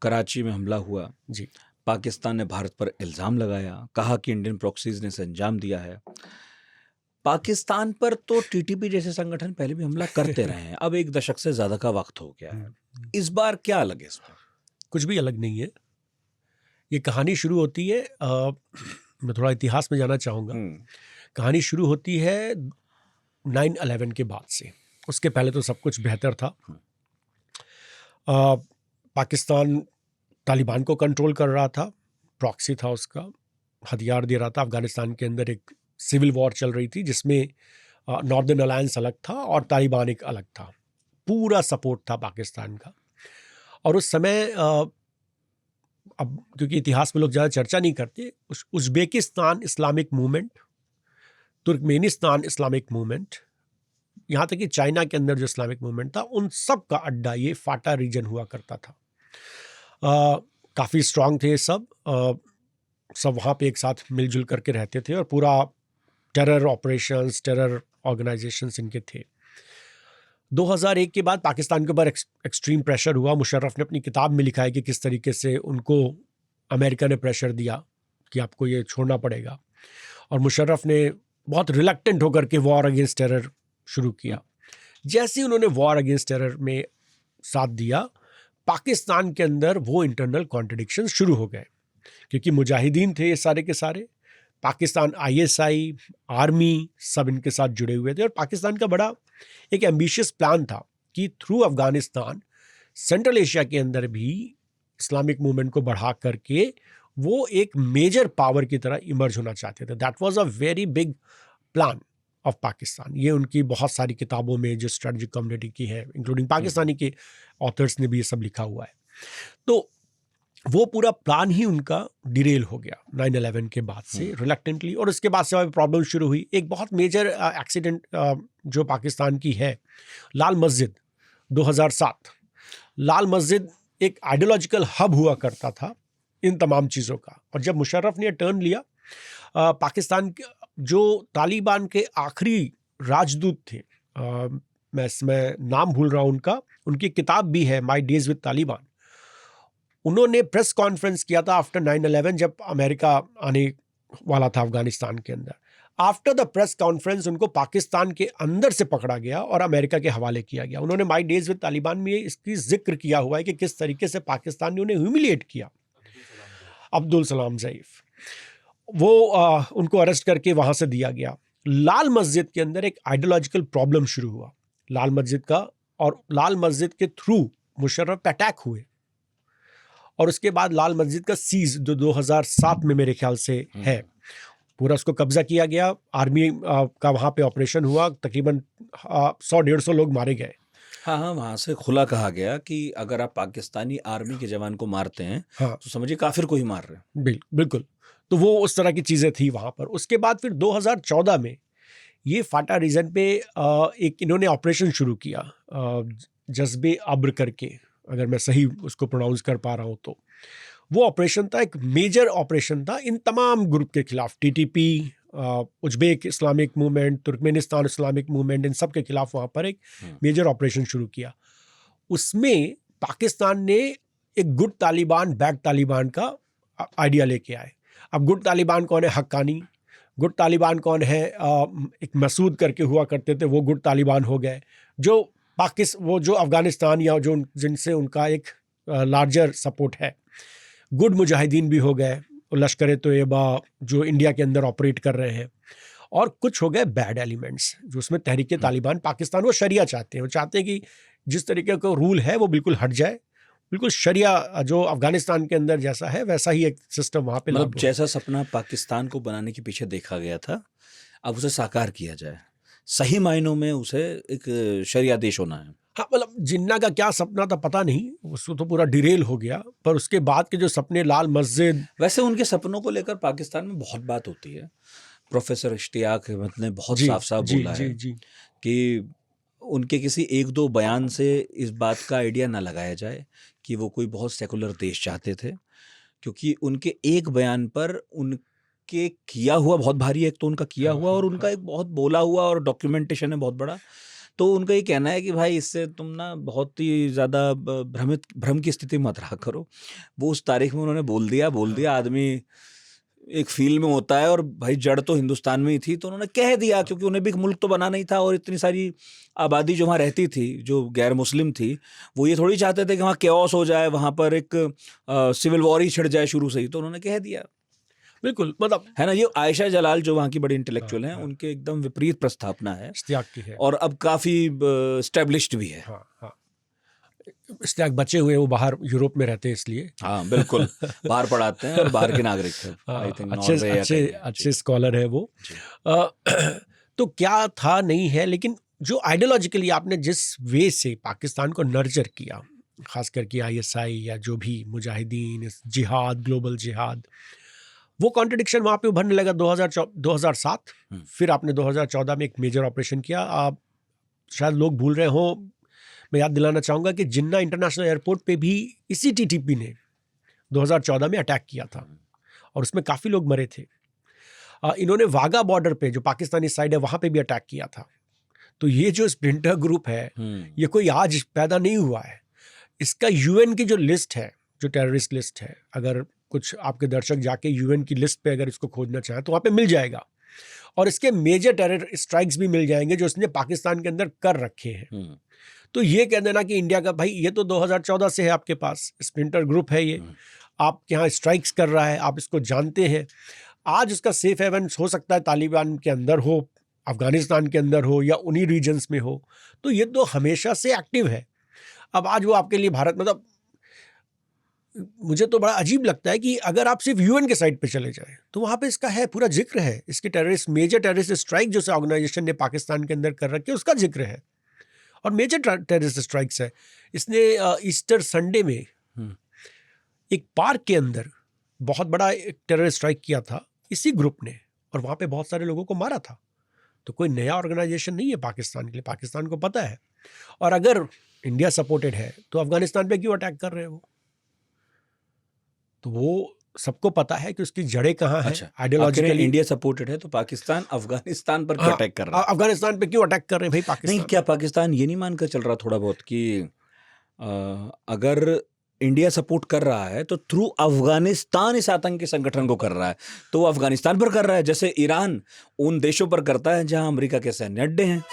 कराची में हमला हुआ, जी। पाकिस्तान ने भारत पर इल्ज़ाम लगाया, कहा कि इंडियन प्रॉक्सीज ने इसे अंजाम दिया है। पाकिस्तान पर तो टीटीपी जैसे संगठन पहले भी हमला करते रहे हैं, अब 1 दशक से ज़्यादा का वक्त हो गया है। इस बार क्या अलग है इसमें? कुछ भी अलग नहीं है। ये कहानी शुरू होती है, मैं थोड़ा इतिहास में जाना चाहूँगा। कहानी शुरू होती है 9/11 के बाद से। उसके पहले तो सब कुछ बेहतर था। पाकिस्तान तालिबान को कंट्रोल कर रहा था, प्रॉक्सी था उसका, हथियार दे रहा था। अफगानिस्तान के अंदर एक सिविल वॉर चल रही थी जिसमें नॉर्दर्न अलायंस अलग था और तालिबान एक अलग था। पूरा सपोर्ट था पाकिस्तान का। और उस समय अब क्योंकि इतिहास में लोग ज़्यादा चर्चा नहीं करते, Uzbekistan Islamic movement, Turkmenistan Islamic movement, यहाँ तक कि चाइना के अंदर जो इस्लामिक मूवमेंट था, उन सब का अड्डा ये फाटा रीजन हुआ करता था। काफ़ी स्ट्रांग थे सब वहाँ पे एक साथ मिलजुल करके रहते थे और पूरा टेरर ऑपरेशंस, टेरर ऑर्गेनाइजेशंस इनके थे। 2001 के बाद पाकिस्तान के ऊपर एक्सट्रीम प्रेशर हुआ। मुशर्रफ ने अपनी किताब में लिखा है कि किस तरीके से उनको अमेरिका ने प्रेशर दिया कि आपको ये छोड़ना पड़ेगा, और मुशर्रफ ने बहुत रिलक्टेंट होकर के वॉर अगेंस्ट टेरर शुरू किया। जैसे ही उन्होंने वॉर अगेंस्ट टेरर में साथ दिया, पाकिस्तान के अंदर वो इंटरनल कॉन्ट्रडिक्शन शुरू हो गए, क्योंकि मुजाहिदीन थे ये सारे के सारे, पाकिस्तान ISI, आर्मी सब इनके साथ जुड़े हुए थे। और पाकिस्तान का बड़ा एक एम्बिशियस प्लान था कि थ्रू अफगानिस्तान सेंट्रल एशिया के अंदर भी इस्लामिक मूवमेंट को बढ़ा करके वो एक मेजर पावर की तरह इमर्ज होना चाहते थे। That was a very big plan of Pakistan. ये उनकी बहुत सारी किताबों में जो स्ट्रेटजिक कम्युनिटी की है, इंक्लूडिंग पाकिस्तानी के ऑथर्स ने भी ये सब लिखा हुआ है। तो वो पूरा प्लान ही उनका डिरेल हो गया 9/11 के बाद से रिलक्टेंटली, और उसके बाद से प्रॉब्लम शुरू हुई। एक बहुत मेजर एक्सीडेंट जो पाकिस्तान की है, लाल मस्जिद 2007। लाल मस्जिद एक आइडियोलॉजिकल हब हुआ करता था इन तमाम चीज़ों का। और जब मुशर्रफ ने टर्न लिया, पाकिस्तान के जो तालिबान के आखिरी राजदूत थे, मैं नाम भूल रहा हूँ उनका, उनकी किताब भी है माई डेज विद तालिबान। उन्होंने प्रेस कॉन्फ्रेंस किया था आफ्टर 9/11, जब अमेरिका आने वाला था अफगानिस्तान के अंदर। आफ्टर द प्रेस कॉन्फ्रेंस उनको पाकिस्तान के अंदर से पकड़ा गया और अमेरिका के हवाले किया गया। उन्होंने माई डेज विद तालिबान में इसकी जिक्र किया हुआ है कि किस तरीके से पाकिस्तान ने उन्हें ह्यूमिलिएट किया। अब्दुल सलाम ज़ईफ, वो उनको अरेस्ट करके वहाँ से दिया गया। लाल मस्जिद के अंदर एक आइडियोलॉजिकल प्रॉब्लम शुरू हुआ लाल मस्जिद का, और लाल मस्जिद के थ्रू मुशर्रफ पे अटैक हुए। और उसके बाद लाल मस्जिद का सीज जो 2007 में मेरे ख्याल से है, पूरा उसको कब्जा किया गया। आर्मी का वहाँ पे ऑपरेशन हुआ, तकरीबन 100-150 लोग मारे गए। हाँ, वहाँ से खुला कहा गया कि अगर आप पाकिस्तानी आर्मी के जवान को मारते हैं, तो समझिए काफिर को ही मार रहे हैं। बिल्कुल। तो वो उस तरह की चीज़ें थी वहाँ पर। उसके बाद फिर 2014 में ये फाटा रीजन पे एक इन्होंने ऑपरेशन शुरू किया, जज्बे अब्र करके, अगर मैं सही उसको प्रोनाउंस कर पा रहा हूँ तो। वो ऑपरेशन था, एक मेजर ऑपरेशन था इन तमाम ग्रुप के खिलाफ, TTP, Uzbek Islamic movement, Turkmenistan Islamic movement, इन सब के खिलाफ वहाँ पर एक मेजर ऑपरेशन शुरू किया। उसमें पाकिस्तान ने एक गुड तालिबान बैड तालिबान का आइडिया लेके आए। अब गुड तालिबान कौन है? हक्कानी। गुड तालिबान कौन है? एक मसूद करके हुआ करते थे, वो गुड तालिबान हो गए। वो जो अफगानिस्तान या जो जिनसे उनका एक लार्जर सपोर्ट है, गुड मुजाहिदीन भी हो गए, लश्कर तोयबा जो इंडिया के अंदर ऑपरेट कर रहे हैं। और कुछ हो गए बैड एलिमेंट्स जो उसमें तहरीक तालिबान पाकिस्तान, वो शरिया चाहते हैं। वो चाहते हैं कि जिस तरीके का रूल है वो बिल्कुल हट जाए, बिल्कुल शरिया जो अफगानिस्तान के अंदर जैसा है वैसा ही एक सिस्टम वहाँ पे मतलब जैसा सपना पाकिस्तान को बनाने के पीछे देखा गया था, अब उसे साकार किया जाए। सही मायनों में उसे एक शरिया देश होना है। हाँ, मतलब जिन्ना का क्या सपना था पता नहीं, उसको तो पूरा डिरेल हो गया। पर उसके बाद के जो सपने, लाल मस्जिद, वैसे उनके सपनों को लेकर पाकिस्तान में बहुत बात होती है। प्रोफेसर इश्तियाक अहमद ने बहुत साफ-साफ बोला है कि उनके किसी 1-2 बयान से इस बात का आइडिया ना लगाया जाए कि वो कोई बहुत सेकुलर देश चाहते थे, क्योंकि उनके एक बयान पर उनके किया हुआ बहुत भारी है। एक तो उनका किया हुआ और उनका एक बहुत बोला हुआ और डॉक्यूमेंटेशन है बहुत बड़ा। तो उनका ये कहना है कि भाई इससे तुम ना बहुत ही ज़्यादा भ्रम की स्थिति मत रहा करो। वो उस तारीख में उन्होंने बोल दिया, आदमी एक फील्ड में होता है और भाई जड़ तो हिंदुस्तान में ही थी, तो उन्होंने कह दिया, क्योंकि उन्हें भी मुल्क तो बना नहीं था और इतनी सारी आबादी जो वहाँ रहती थी जो गैर मुस्लिम थी, वो ये थोड़ी चाहते थे कि वहाँ केओस हो जाए, वहाँ पर एक सिविल वॉर ही छिड़ जाए शुरू से ही, तो उन्होंने कह दिया। बिल्कुल, मतलब है ना, ये आयशा जलाल जो वहाँ की बड़ी इंटेलेक्चुअल हैं, उनके एकदम विपरीत प्रस्थापना है इश्तियाक की है, और अब काफ़ी स्टैब्लिश्ड भी है। हाँ, इश्तियाक बचे हुए वो बाहर यूरोप में रहते हैं इसलिए। हाँ बिल्कुल, बाहर पढ़ाते हैं और बाहर के नागरिक थे, आई थिंक अच्छे स्कॉलर है वो। तो क्या था नहीं है, लेकिन जो आइडियोलॉजिकली आपने जिस वे से पाकिस्तान को नर्चर किया, खास करके ISI या जो भी मुजाहिदीन, जिहाद, ग्लोबल जिहाद, वो कॉन्ट्रडिक्शन वहाँ पे उभरने लगा 2007। फिर आपने 2014 में एक मेजर ऑपरेशन किया। आप शायद लोग भूल रहे हो, मैं याद दिलाना चाहूँगा कि जिन्ना इंटरनेशनल एयरपोर्ट पे भी इसी TTP ने 2014 में अटैक किया था और उसमें काफ़ी लोग मरे थे। इन्होंने वाघा बॉर्डर पे जो पाकिस्तानी साइड है वहाँ पे भी अटैक किया था। तो ये जो स्प्लिंटर ग्रुप है ये कोई आज पैदा नहीं हुआ है। इसका UN की जो लिस्ट है, जो टेररिस्ट लिस्ट है, अगर कुछ आपके दर्शक जाके UN की लिस्ट पे अगर इसको खोजना चाहें तो वहाँ पे मिल जाएगा और इसके मेजर टेरर स्ट्राइक्स भी मिल जाएंगे जो इसने पाकिस्तान के अंदर कर रखे हैं। तो ये कह देना कि इंडिया का भाई ये तो 2014 से है आपके पास, स्प्लिंटर ग्रुप है ये, आपके यहाँ स्ट्राइक्स कर रहा है, आप इसको जानते हैं। आज उसका सेफ हेवन हो सकता है तालिबान के अंदर हो, अफगानिस्तान के अंदर हो या उन्हीं रीजन्स में हो, तो ये तो हमेशा से एक्टिव है। अब आज वो आपके लिए भारत, मतलब मुझे तो बड़ा अजीब लगता है कि अगर आप सिर्फ UN के साइड पे चले जाएं तो वहाँ पे इसका है, पूरा जिक्र है, इसके मेजर टेररिस्ट स्ट्राइक जो ऑर्गेनाइजेशन ने पाकिस्तान के अंदर कर रखे उसका जिक्र है और मेजर टेररिस्ट स्ट्राइक्स है। इसने ईस्टर संडे में एक पार्क के अंदर बहुत बड़ा एक टेररिस्ट स्ट्राइक किया था इसी ग्रुप ने और वहाँ पे बहुत सारे लोगों को मारा था। तो कोई नया ऑर्गेनाइजेशन नहीं है पाकिस्तान के लिए, पाकिस्तान को पता है। और अगर इंडिया सपोर्टेड है तो अफगानिस्तान पे क्यों अटैक कर रहे हैं वो? तो वो सबको पता है कि उसकी जड़ें कहाँ हैं। आइडियोलॉजिकली इंडिया सपोर्टेड है तो पाकिस्तान अफगानिस्तान पर क्यों अटैक कर रहा है? अफगानिस्तान पे क्यों अटैक कर रहे हैं भाई पाकिस्तान? नहीं, क्या पाकिस्तान ये नहीं मानकर चल रहा थोड़ा बहुत कि अगर इंडिया सपोर्ट कर रहा है तो थ्रू अफगानिस्तान इस आतंकी संगठन को कर रहा है, तो वो अफगानिस्तान पर कर रहा है जैसे ईरान उन देशों पर करता है जहां अमेरिका के सैन्य अड्डे हैं।